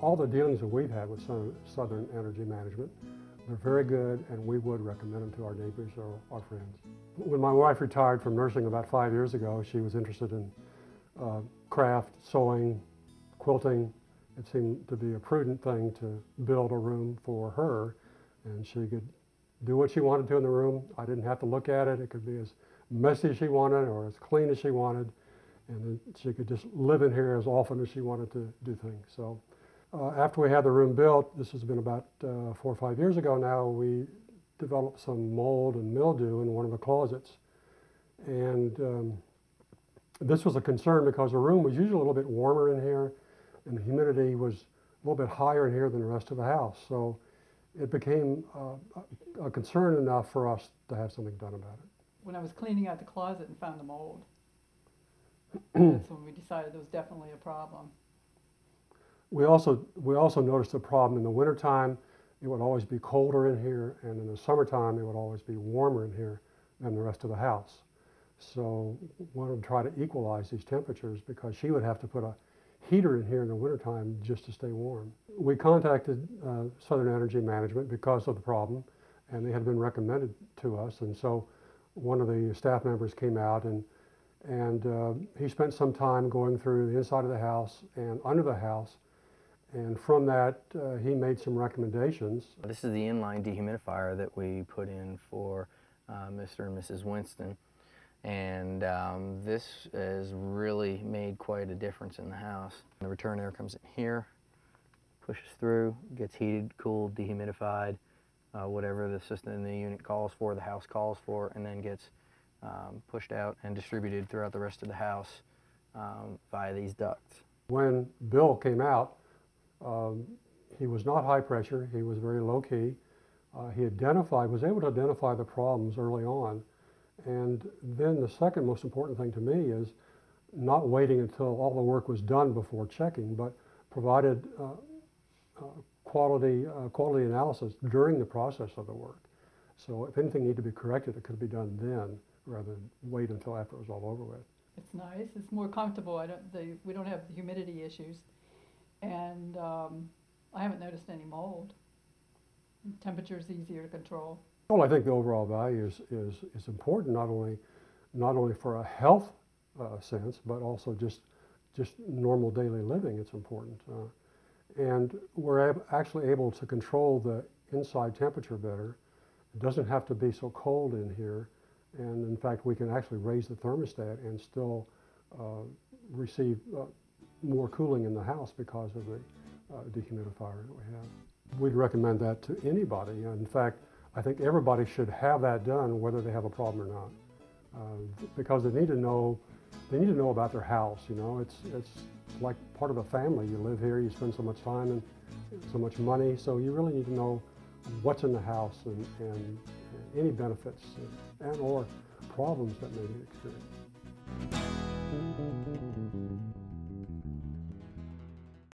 all the dealings that we've had with Southern Energy Management, they're very good, and we would recommend them to our neighbors or our friends. When my wife retired from nursing about 5 years ago, she was interested in craft, sewing, quilting. It seemed to be a prudent thing to build a room for her, and she could do what she wanted to in the room. I didn't have to look at it. It could be as messy as she wanted or as clean as she wanted, and then she could just live in here as often as she wanted to do things. So after we had the room built, this has been about 4 or 5 years ago now, we developed some mold and mildew in one of the closets. And this was a concern because the room was usually a little bit warmer in here, and the humidity was a little bit higher in here than the rest of the house. So it became a concern enough for us to have something done about it. When I was cleaning out the closet and found the mold, that's when we decided there was definitely a problem. We also noticed a problem in the wintertime. It would always be colder in here, and in the summertime it would always be warmer in here than the rest of the house. So we wanted to try to equalize these temperatures because she would have to put a heater in here in the wintertime just to stay warm. We contacted Southern Energy Management because of the problem, and they had been recommended to us. And so one of the staff members came out, and he spent some time going through the inside of the house and under the house. And from that, he made some recommendations. This is the inline dehumidifier that we put in for Mr. and Mrs. Winston. And this has really made quite a difference in the house. The return air comes in here, pushes through, gets heated, cooled, dehumidified, whatever the system in the unit calls for, the house calls for, and then gets pushed out and distributed throughout the rest of the house via these ducts. When Bill came out, he was not high pressure, he was very low key. He was able to identify the problems early on. And then the second most important thing to me is not waiting until all the work was done before checking, but provided quality analysis during the process of the work. So if anything needed to be corrected, it could be done then rather than wait until after it was all over with. It's nice. It's more comfortable. We don't have the humidity issues, and I haven't noticed any mold. Temperature is easier to control. Well, I think the overall value is important, not only for a health sense, but also just normal daily living. It's important, and we're actually able to control the inside temperature better. It doesn't have to be so cold in here, and in fact, we can actually raise the thermostat and still receive more cooling in the house because of the dehumidifier that we have. We'd recommend that to anybody. In fact, I think everybody should have that done, whether they have a problem or not, because they need to know about their house. You know, it's like part of a family. You live here, you spend so much time and so much money, so you really need to know what's in the house and any benefits and or problems that may be experienced.